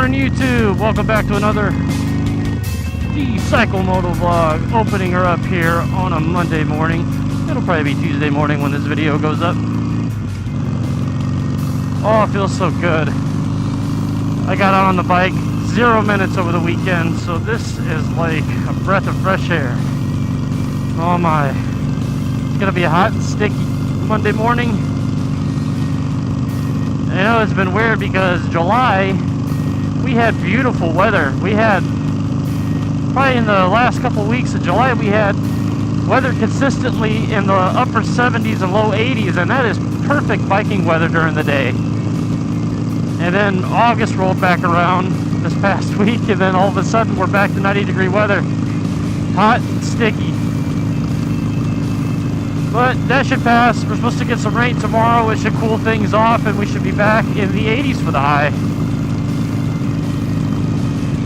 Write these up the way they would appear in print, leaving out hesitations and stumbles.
morning, YouTube. Welcome back to another Cycle Moto Vlog. Opening her up here on a Monday morning. It'll probably be Tuesday morning when this video goes up. Oh, it feels so good. I got out on the bike 0 minutes over the weekend, so this is like a breath of fresh air. Oh my. It's gonna be a hot and sticky Monday morning. I know it's been weird because July, we had beautiful weather. We had, probably in the last couple weeks of July, we had weather consistently in the upper 70s and low 80s, and that is perfect biking weather during the day. And then August rolled back around this past week, and then all of a sudden we're back to 90-degree weather. Hot and sticky. But that should pass. We're supposed to get some rain tomorrow, which should cool things off, and we should be back in the 80s for the high.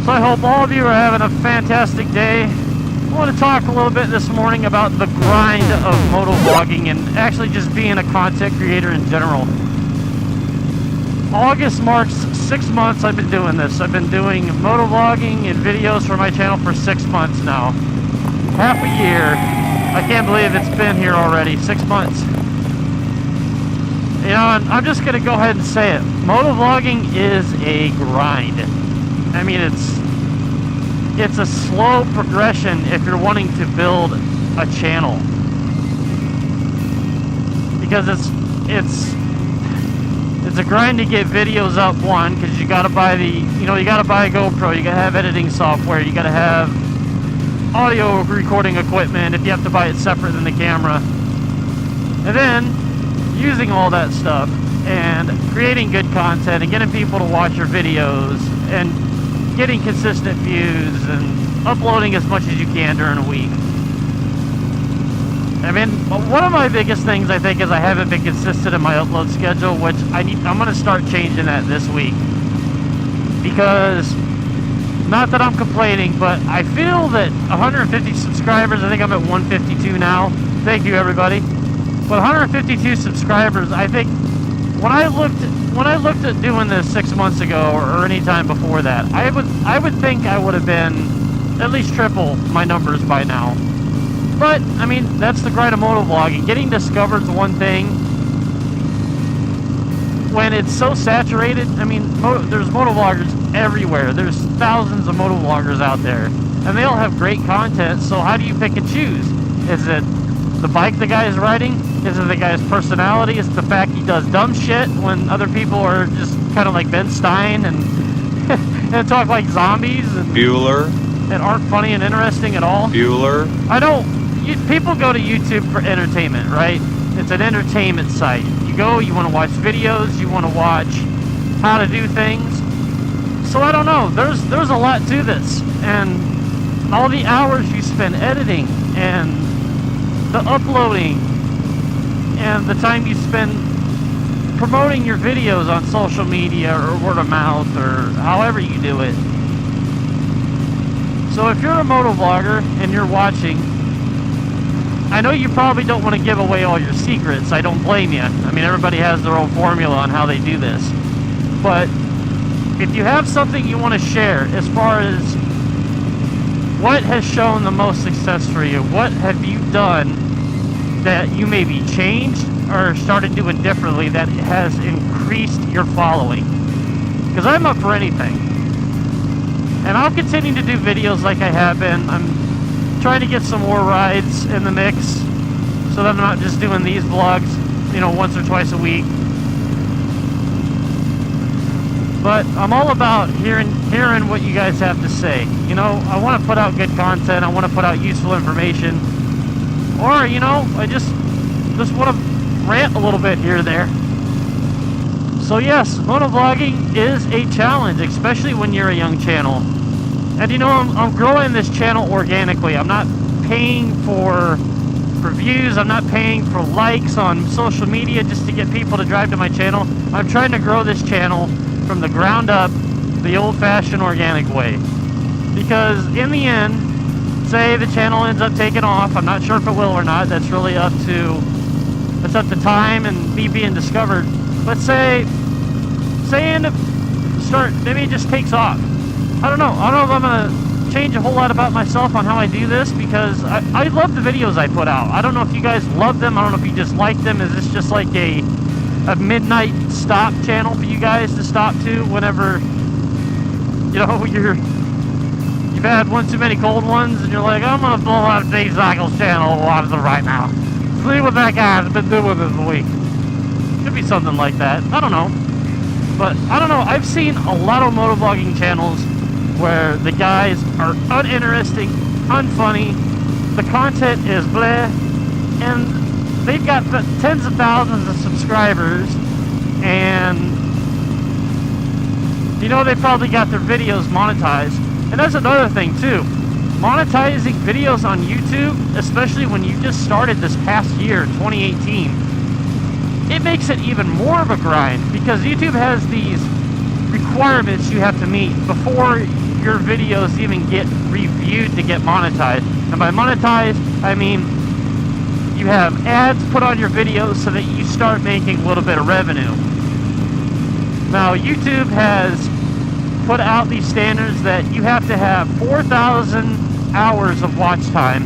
So I hope all of you are having a fantastic day. I want to talk a little bit this morning about the grind of motovlogging and actually just being a content creator in general. August marks 6 months I've been doing this. I've been doing motovlogging and videos for my channel for 6 months now. Half a year. I can't believe it's been here already. 6 months. You know, and I'm just going to go ahead and say it. Motovlogging is a grind. I mean, it's a slow progression if you're wanting to build a channel. Because it's a grind to get videos up, one, because you gotta buy you gotta buy a GoPro, you gotta have editing software, you gotta have audio recording equipment if you have to buy it separate than the camera. And then using all that stuff and creating good content and getting people to watch your videos and getting consistent views and uploading as much as you can during a week. I mean, one of my biggest things I think is I haven't been consistent in my upload schedule, which I'm going to start changing that this week. Because, not that I'm complaining, but I feel that 150 subscribers, I think I'm at 152 now. Thank you, everybody. But 152 subscribers, I think, when I looked at doing this 6 months ago or any time before that, I would think I would have been at least triple my numbers by now. But I mean, that's the grind of motovlogging. Getting discovered is one thing. When it's so saturated, I mean, there's motovloggers everywhere. There's thousands of motovloggers out there, and they all have great content. So how do you pick and choose? Is it the bike the guy is riding? Is it the guy's personality? Is it the fact he does dumb shit when other people are just kind of like Ben Stein and and talk like zombies and Bueller and aren't funny and interesting at all? Bueller. I know people go to YouTube for entertainment, right? It's an entertainment site. You go, you want to watch videos, you want to watch how to do things. So I don't know. There's a lot to this, and all the hours you spend editing and the uploading and the time you spend promoting your videos on social media or word of mouth or however you do it. So if you're a motovlogger and you're watching, I know you probably don't want to give away all your secrets. I don't blame you. I mean, everybody has their own formula on how they do this. But if you have something you want to share as far as what has shown the most success for you, what have you done that you maybe changed or started doing differently that has increased your following? Because I'm up for anything. And I'll continue to do videos like I have been. I'm trying to get some more rides in the mix so that I'm not just doing these vlogs, you know, once or twice a week. But I'm all about hearing what you guys have to say. You know, I want to put out good content. I want to put out useful information. Or, you know, I just want to rant a little bit here or there. So yes, motovlogging is a challenge, especially when you're a young channel. And you know, I'm growing this channel organically. I'm not paying for views. I'm not paying for likes on social media just to get people to drive to my channel. I'm trying to grow this channel from the ground up, the old-fashioned organic way. Because in the end, say the channel ends up taking off. I'm not sure if it will or not. That's really up to time and me being discovered. But say maybe it just takes off. I don't know. I don't know if I'm gonna change a whole lot about myself on how I do this, because I love the videos I put out. I don't know if you guys love them. I don't know if you just like them. Is this just like a midnight stop channel for you guys to stop to whenever, you know, you've had one too many cold ones and you're like, I'm gonna blow out Dave Zykel's channel right now. See what that guy's been doing this week. Could be something like that. I don't know. But I don't know. I've seen a lot of motovlogging channels where the guys are uninteresting, unfunny, the content is bleh, and they've got tens of thousands of subscribers, and you know, they probably got their videos monetized. And that's another thing too. Monetizing videos on YouTube, especially when you just started this past year, 2018, it makes it even more of a grind, because YouTube has these requirements you have to meet before your videos even get reviewed to get monetized. And by monetized, I mean you have ads put on your videos so that you start making a little bit of revenue. Now, YouTube has put out these standards that you have to have 4,000 hours of watch time.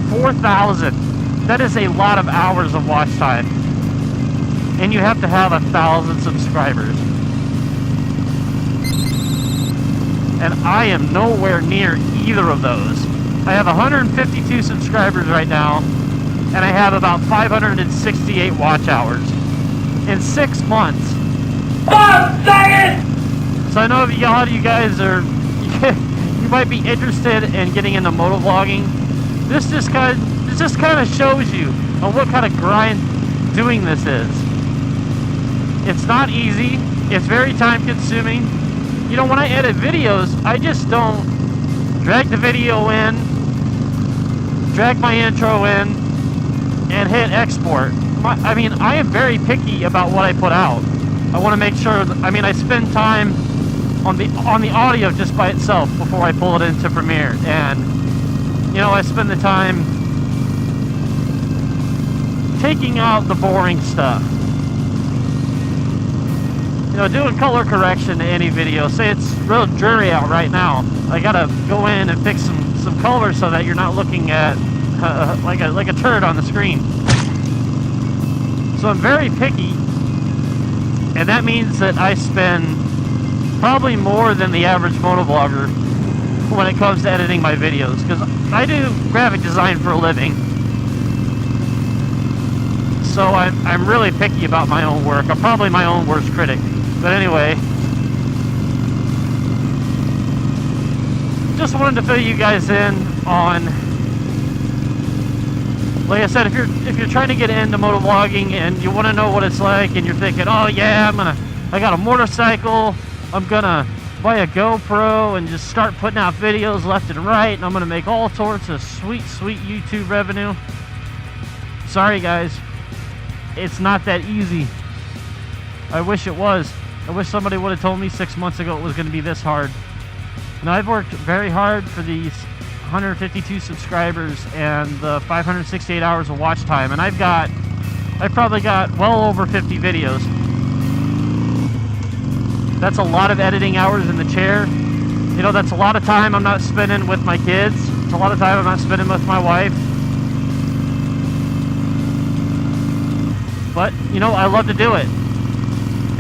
4,000. That is a lot of hours of watch time. And you have to have 1,000 subscribers. And I am nowhere near either of those. I have 152 subscribers right now, and I have about 568 watch hours in 6 months. Oh, dang it! So I know a lot of you guys are, you might be interested in getting into motovlogging. This just kind of shows you on what kind of grind doing this is. It's not easy. It's very time consuming. You know, when I edit videos, I just don't drag the video in, drag my intro in, and hit export. I mean, I am very picky about what I put out. I want to make sure, I spend time on the audio just by itself before I pull it into Premiere. And, you know, I spend the time taking out the boring stuff. You know, doing color correction to any video. Say it's real dreary out right now. I gotta go in and fix some color so that you're not looking at like a turd on the screen. So I'm very picky, and that means that I spend probably more than the average motovlogger when it comes to editing my videos, because I do graphic design for a living. So I'm really picky about my own work. I'm probably my own worst critic. But anyway, just wanted to fill you guys in on, like I said, if you're trying to get into motovlogging and you want to know what it's like, and you're thinking, oh yeah, I got a motorcycle, I'm gonna buy a GoPro and just start putting out videos left and right, and I'm gonna make all sorts of sweet YouTube revenue. Sorry guys, it's not that easy. I wish it was. I wish somebody would have told me 6 months ago it was going to be this hard. And I've worked very hard for these 152 subscribers and the 568 hours of watch time, and I've probably got well over 50 videos. That's a lot of editing hours in the chair. You know, that's a lot of time I'm not spending with my kids. It's a lot of time I'm not spending with my wife. But, you know, I love to do it.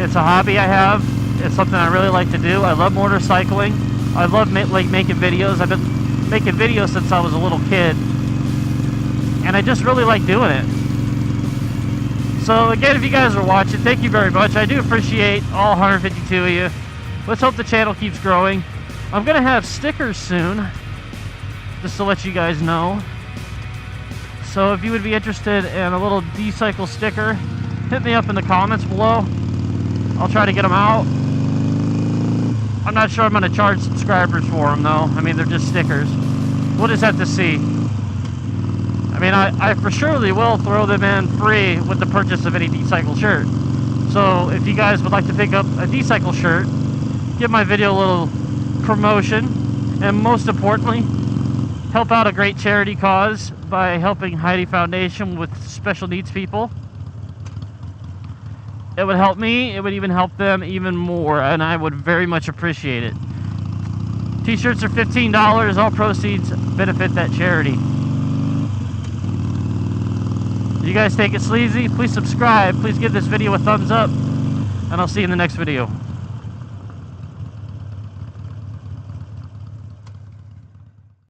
It's a hobby I have. It's something I really like to do. I love motorcycling. I love making videos. I've been making videos since I was a little kid, and I just really like doing it. So again, if you guys are watching, thank you very much. I do appreciate all 152 of you. Let's hope the channel keeps growing. I'm gonna have stickers soon, just to let you guys know. So if you would be interested in a little D-Cycle sticker, hit me up in the comments below. I'll try to get them out. I'm not sure I'm going to charge subscribers for them, though. I mean, they're just stickers. We'll just have to see. I mean, I for surely will throw them in free with the purchase of any D-Cycle shirt. So if you guys would like to pick up a D-Cycle shirt, give my video a little promotion, and most importantly, help out a great charity cause by helping Heidi Foundation with special needs people. It would help me. It would even help them even more, and I would very much appreciate it. T-shirts are $15. All proceeds benefit that charity. You guys take it sleazy. Please subscribe. Please give this video a thumbs up, and I'll see you in the next video.